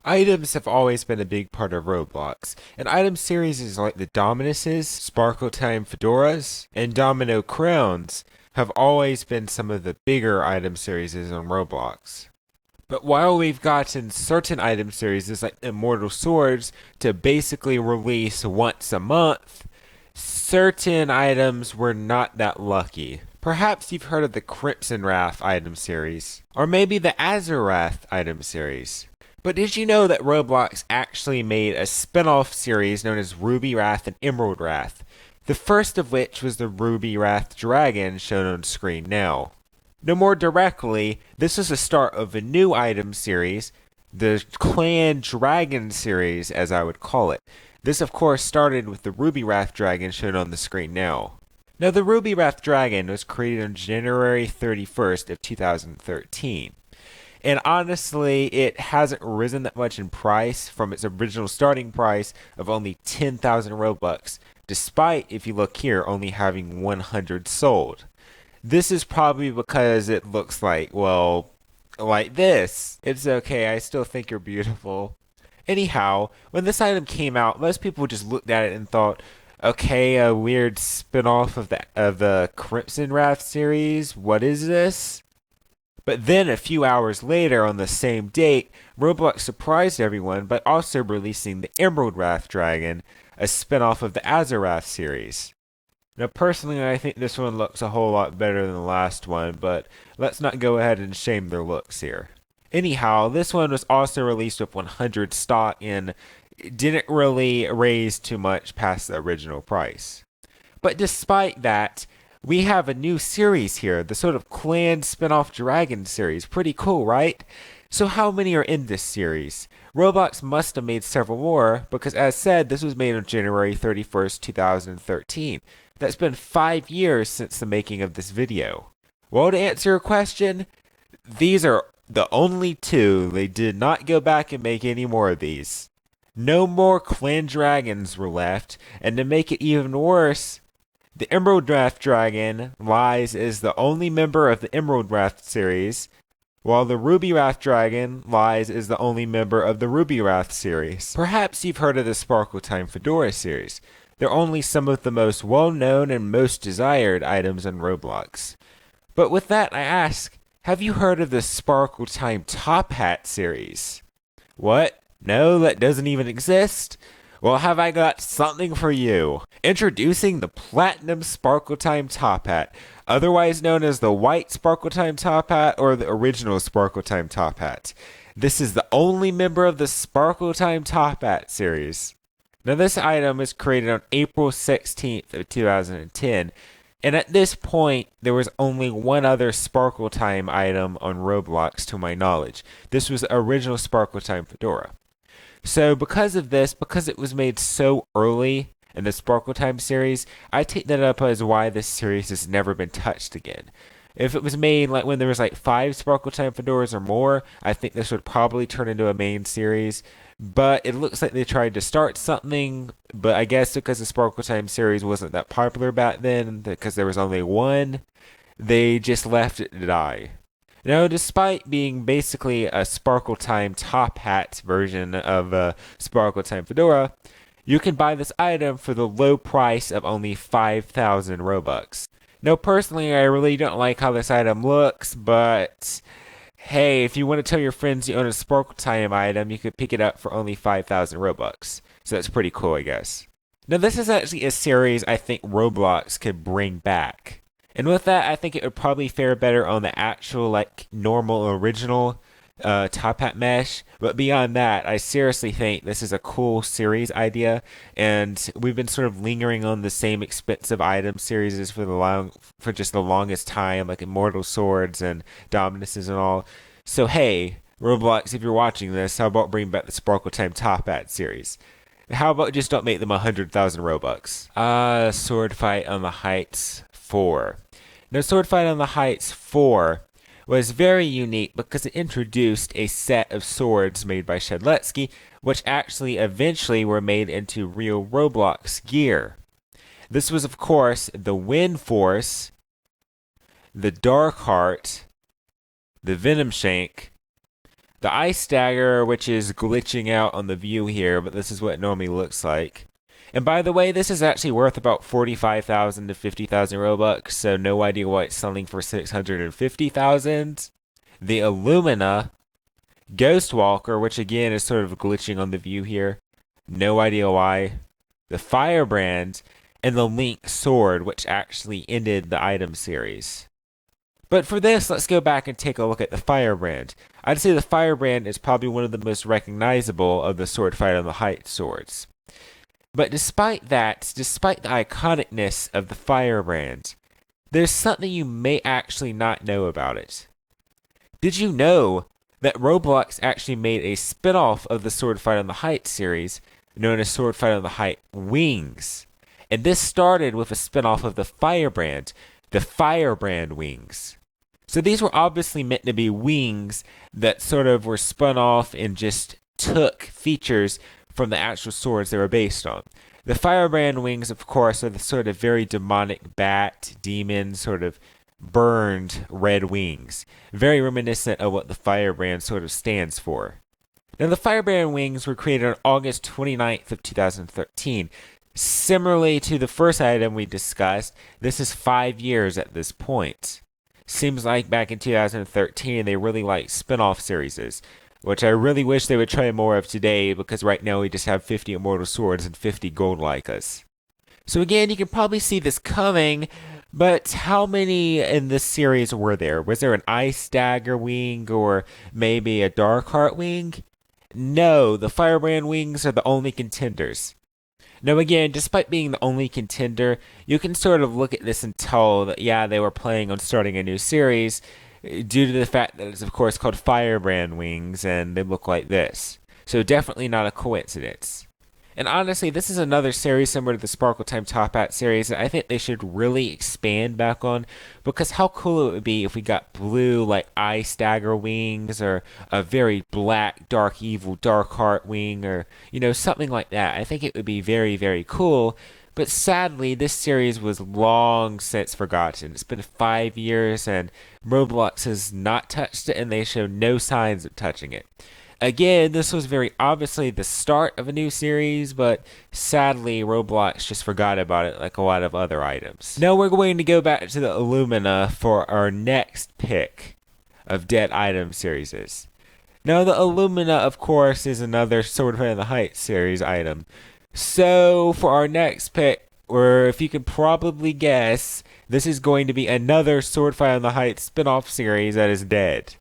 Items have always been a big part of Roblox, and item series like the Dominuses, Sparkle Time Fedoras, and Domino Crowns have always been some of the bigger item series on Roblox. But while we've gotten certain item series like Immortal Swords to basically release once a month, certain items were not that lucky. Perhaps you've heard of the Crimson Wrath item series, or maybe the Azurath item series. But did you know that Roblox actually made a spin-off series known as Ruby Wrath and Emerald Wrath? The first of which was the Ruby Wrath Dragon shown on screen now. No more directly, this is the start of a new item series, the Clan Dragon series as I would call it. This of course started with the Ruby Wrath Dragon shown on the screen now. Now the Ruby Wrath Dragon was created on January 31st of 2013. And honestly, it hasn't risen that much in price from its original starting price of only 10,000 Robux, despite, if you look here, only having 100 sold. This is probably because it looks like, well, like this. It's okay, I still think you're beautiful. Anyhow, when this item came out, most people just looked at it and thought, okay, a weird spin-off of the Crimson Wrath series. What is this? But then a few hours later on the same date, Roblox surprised everyone by also releasing the Emerald Wrath Dragon, a spin-off of the Azurath series. Now personally I think this one looks a whole lot better than the last one, but let's not go ahead and shame their looks here. Anyhow, this one was also released with 100 stock and didn't really raise too much past the original price. But despite that, we have a new series here, the sort of clan spin-off dragon series. Pretty cool, right? So how many are in this series? Roblox must have made several more, because as said, this was made on January 31st, 2013. That's been 5 years since the making of this video. Well, to answer your question, these are the only two. They did not go back and make any more of these. No more clan dragons were left, and to make it even worse, the Emerald Wrath Dragon lies as the only member of the Emerald Wrath series, while the Ruby Wrath Dragon lies as the only member of the Ruby Wrath series. Perhaps you've heard of the Sparkle Time Fedora series. They're only some of the most well-known and most desired items in Roblox. But with that, I ask, have you heard of the Sparkle Time Top Hat series? What? No, that doesn't even exist? Well, have I got something for you? Introducing the Platinum Sparkle Time Top Hat, otherwise known as the White Sparkle Time Top Hat or the original Sparkle Time Top Hat. This is the only member of the Sparkle Time Top Hat series. Now this item was created on April 16th of 2010, and at this point, there was only one other Sparkle Time item on Roblox to my knowledge. This was the original Sparkle Time Fedora. So because of this, because it was made so early in the Sparkle Time series, I take that up as why this series has never been touched again. If it was made like when there was like 5 Sparkle Time Fedoras or more, I think this would probably turn into a main series. But it looks like they tried to start something, but I guess because the Sparkle Time series wasn't that popular back then, because there was only one, they just left it to die. Now, despite being basically a Sparkle Time Top Hat version of a Sparkle Time Fedora, you can buy this item for the low price of only 5,000 Robux. Now, personally, I really don't like how this item looks, but hey, if you want to tell your friends you own a Sparkle Time item, you could pick it up for only 5,000 Robux. So that's pretty cool, I guess. Now, this is actually a series I think Roblox could bring back. And with that, I think it would probably fare better on the actual, like, normal, original Top Hat mesh. But beyond that, I seriously think this is a cool series idea. And we've been sort of lingering on the same expensive item series for just the longest time, like Immortal Swords and Dominuses and all. So hey, Roblox, if you're watching this, how about bring back the Sparkle Time Top Hat series? How about just don't make them 100,000 Robux? Sword Fight on the Heights 4. Now, Sword Fight on the Heights 4 was very unique because it introduced a set of swords made by Shedletsky, which actually eventually were made into real Roblox gear. This was, of course, the Wind Force, the Dark Heart, the Venom Shank, The ice dagger, which is glitching out on the view here, but this is what it normally looks like. And by the way, this is actually worth about 45,000 to 50,000 Robux, so no idea why it's selling for 650,000. The Illumina Ghostwalker, which again is sort of glitching on the view here, no idea why. The Firebrand, and the Link Sword, which actually ended the item series. But for this, let's go back and take a look at the Firebrand. I'd say the Firebrand is probably one of the most recognizable of the Sword Fight on the Heights swords. But despite that, despite the iconicness of the Firebrand, there's something you may actually not know about it. Did you know that Roblox actually made a spin-off of the Sword Fight on the Heights series known as Sword Fight on the Heights Wings? And this started with a spin-off of the Firebrand, the Firebrand Wings. So these were obviously meant to be wings that sort of were spun off and just took features from the actual swords they were based on. The Firebrand Wings, of course, are the sort of very demonic bat, demon, sort of burned red wings. Very reminiscent of what the Firebrand sort of stands for. Now, the Firebrand Wings were created on August 29th of 2013. Similarly to the first item we discussed, this is 5 years at this point. Seems like back in 2013 they really liked spin-off series, which I really wish they would try more of today, because right now we just have 50 Immortal Swords and 50 Gold Lycas. So again, you can probably see this coming, but how many in this series were there? Was there an Ice Dagger wing or maybe a Darkheart wing? No, the Firebrand Wings are the only contenders. Now again, despite being the only contender, you can sort of look at this and tell that, yeah, they were planning on starting a new series due to the fact that it's of course called Firebrand Wings and they look like this. So definitely not a coincidence. And honestly, this is another series similar to the Sparkle Time Top Hat series that I think they should really expand back on, because how cool it would be if we got blue like Ice Dagger wings, or a very black Dark Evil Darkheart wing, or something like that. I think it would be very, very cool. But sadly, this series was long since forgotten. It's been 5 years and Roblox has not touched it, and they show no signs of touching it. Again, this was very obviously the start of a new series, but sadly, Roblox just forgot about it like a lot of other items. Now we're going to go back to the Illumina for our next pick of dead item series. Now the Illumina, of course, is another Sword Fight on the Heights series item. So for our next pick, or if you can probably guess, this is going to be another Sword Fight on the Heights spin-off series that is dead.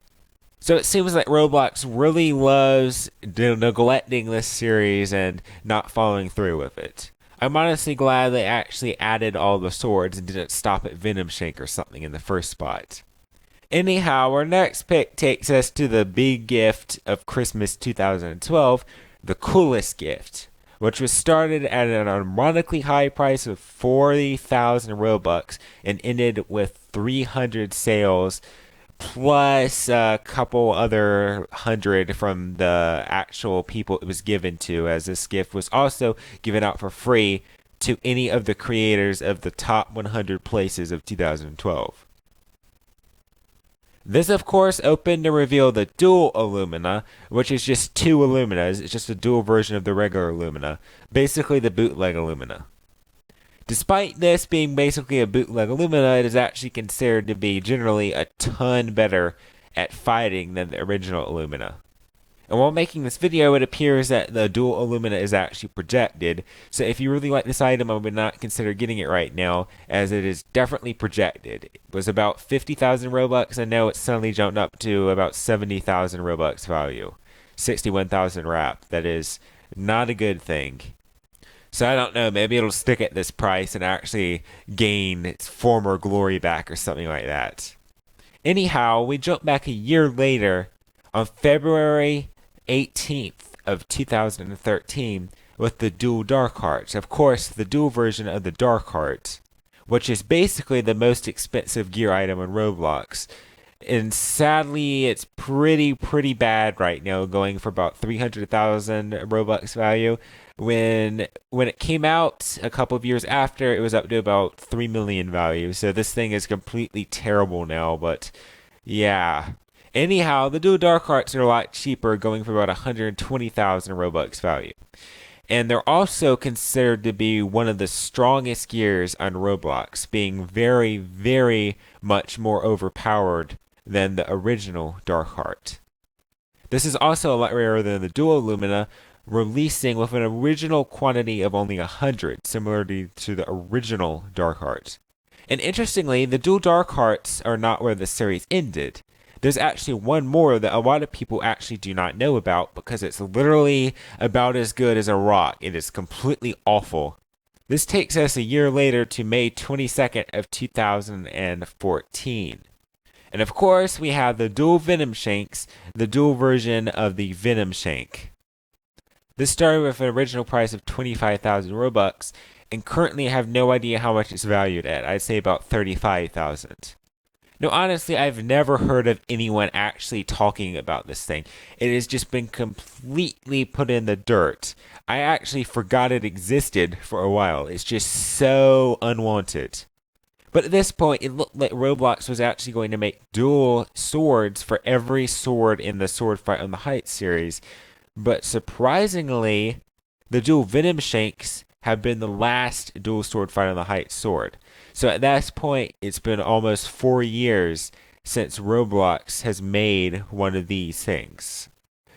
So it seems like Roblox really loves neglecting this series and not following through with it. I'm honestly glad they actually added all the swords and didn't stop at Venom Shank or something in the first spot. Anyhow, our next pick takes us to the big gift of Christmas 2012, the coolest gift, which was started at an ironically high price of 40,000 Robux and ended with 300 sales, plus a couple other hundred from the actual people it was given to, as this gift was also given out for free to any of the creators of the top 100 places of 2012. This, of course, opened to reveal the dual Illumina, which is just two Illuminas. It's just a dual version of the regular Illumina, basically the bootleg Illumina. Despite this being basically a bootleg Illumina, it is actually considered to be generally a ton better at fighting than the original Illumina. And while making this video, it appears that the dual Illumina is actually projected, so if you really like this item, I would not consider getting it right now, as it is definitely projected. It was about 50,000 Robux, and now it's suddenly jumped up to about 70,000 Robux value. 61,000 wrap. That is not a good thing. So I don't know, maybe it'll stick at this price and actually gain its former glory back or something like that. Anyhow, we jump back a year later on February 18th of 2013 with the dual Darkheart. Of course, the dual version of the Darkheart, which is basically the most expensive gear item on Roblox. And sadly, it's pretty bad right now, going for about 300,000 Robux value. When it came out a couple of years after, it was up to about 3 million value. So this thing is completely terrible now, but yeah. Anyhow, the dual dark hearts are a lot cheaper, going for about 120,000 Robux value. And they're also considered to be one of the strongest gears on Roblox, being very, very much more overpowered than the original Dark Heart. This is also a lot rarer than the dual Illumina, releasing with an original quantity of only 100, similarly to the original Dark Heart. And interestingly, the dual Dark Hearts are not where the series ended. There's actually one more that a lot of people actually do not know about because it's literally about as good as a rock. It is completely awful. This takes us a year later to May 22nd of 2014. And of course, we have the dual Venom Shanks, the dual version of the Venom Shank. This started with an original price of 25,000 Robux, and currently I have no idea how much it's valued at. I'd say about 35,000. No, honestly, I've never heard of anyone actually talking about this thing. It has just been completely put in the dirt. I actually forgot it existed for a while. It's just so unwanted. But at this point, it looked like Roblox was actually going to make dual swords for every sword in the Sword Fight on the Heights series. But surprisingly, the dual Venom Shanks have been the last dual Sword Fight on the Heights sword. So at this point, it's been almost 4 years since Roblox has made one of these things.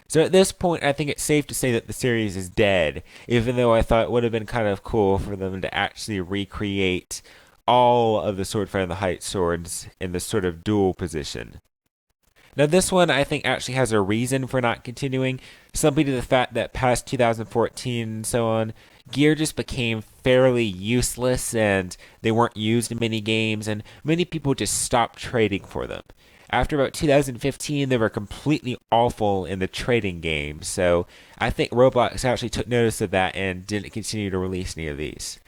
So at this point, I think it's safe to say that the series is dead, even though I thought it would have been kind of cool for them to actually recreate all of the Sword Fight on the Heights swords in this sort of dual position. Now this one I think actually has a reason for not continuing, simply to the fact that past 2014 and so on, gear just became fairly useless and they weren't used in many games and many people just stopped trading for them. After about 2015, they were completely awful in the trading game, so I think Roblox actually took notice of that and didn't continue to release any of these.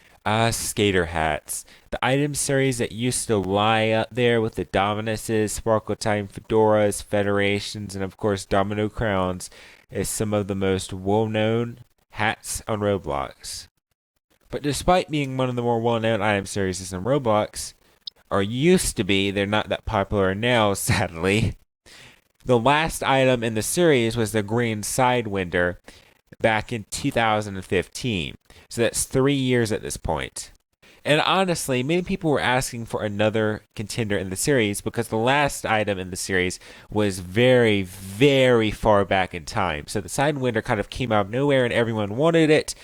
Skater hats. The item series that used to lie up there with the Dominuses, Sparkle Time Fedoras, Federations, and of course Domino Crowns is some of the most well-known hats on Roblox. But despite being one of the more well-known item series in Roblox, or used to be, they're not that popular now, sadly. The last item in the series was the Greenside Winter back in 2015. So that's 3 years at this point. And honestly, many people were asking for another contender in the series because the last item in the series was very, very far back in time. So the Sidewinder kind of came out of nowhere and everyone wanted it,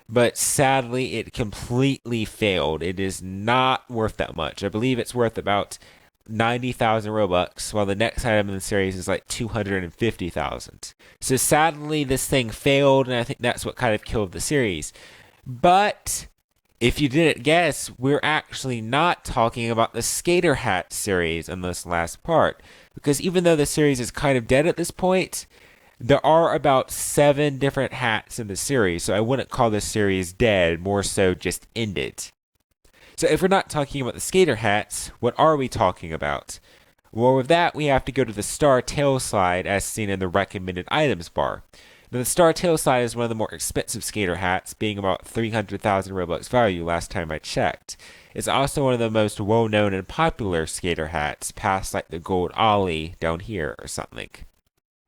but sadly it completely failed. It is not worth that much. I believe it's worth about 90,000 Robux, while the next item in the series is like 250,000. So sadly this thing failed, and I think that's what kind of killed the series. But if you didn't guess, we're actually not talking about the Skater Hat series in this last part. Because even though the series is kind of dead at this point, there are about 7 different hats in the series. So I wouldn't call this series dead, more so just ended. So if we're not talking about the Skater Hats, what are we talking about? Well, with that, we have to go to the Star Tail Slide as seen in the recommended items bar. Now, the Star Tail Slide is one of the more expensive skater hats, being about 300,000 Robux value last time I checked. It's also one of the most well-known and popular skater hats, past like the Gold Ollie down here or something.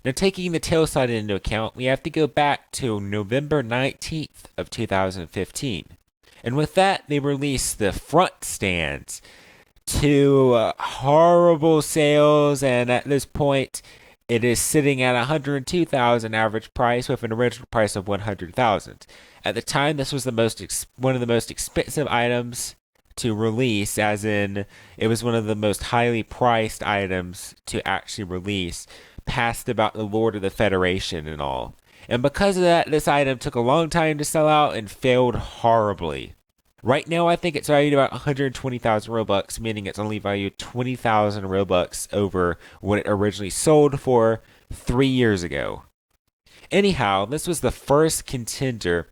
Now, taking the tail slide into account, we have to go back to November 19th of 2015. And with that, they released the front stands to horrible sales, and at this point, it is sitting at 102,000 average price with an original price of 100,000. At the time, this was one of the most expensive items to release, as in it was one of the most highly priced items to actually release, past about the Lord of the Federation and all. And because of that, this item took a long time to sell out and failed horribly. Right now, I think it's valued about 120,000 Robux, meaning it's only valued 20,000 Robux over what it originally sold for 3 years ago. Anyhow, this was the first contender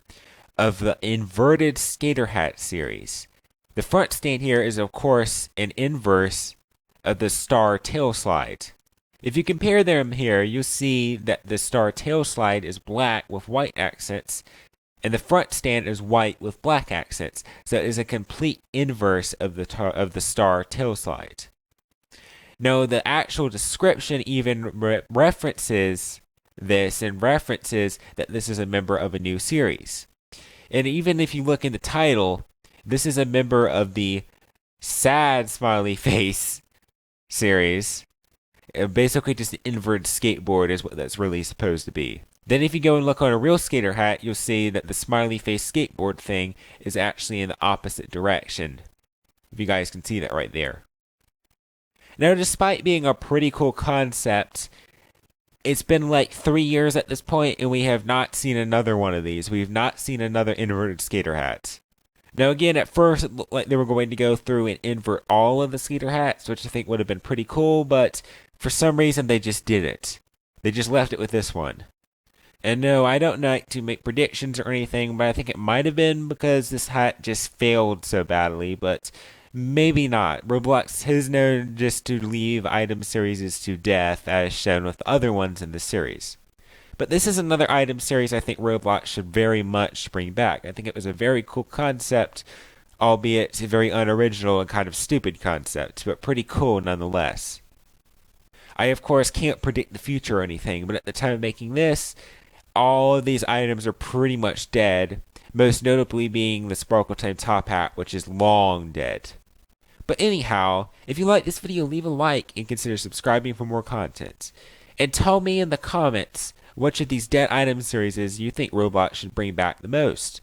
of the inverted skater hat series. The front stand here is, of course, an inverse of the Star Tail Slide. If you compare them here, you'll see that the Star Tail Slide is black with white accents, and the front stand is white with black accents. So it is a complete inverse of the Star Tail Slide. No, the actual description even references this and references that this is a member of a new series. And even if you look in the title, this is a member of the sad smiley face series. Basically, just an inverted skateboard is what that's really supposed to be. Then, if you go and look on a real skater hat, you'll see that the smiley face skateboard thing is actually in the opposite direction. If you guys can see that right there. Now, despite being a pretty cool concept, it's been like 3 years at this point, and we have not seen another one of these. We've not seen another inverted skater hat. Now, again, at first it looked like they were going to go through and invert all of the skater hats, which I think would have been pretty cool, but for some reason they just didn't. They just left it with this one. And no, I don't like to make predictions or anything, but I think it might have been because this hat just failed so badly, but maybe not. Roblox is known just to leave item series to death, as shown with the other ones in the series. But this is another item series I think Roblox should very much bring back. I think it was a very cool concept, albeit a very unoriginal and kind of stupid concept, but pretty cool nonetheless. I, of course, can't predict the future or anything, but at the time of making this, all of these items are pretty much dead, most notably being the Sparkle Time Top Hat, which is long dead. But anyhow, if you like this video, leave a like and consider subscribing for more content. And tell me in the comments which of these dead item series you think Roblox should bring back the most.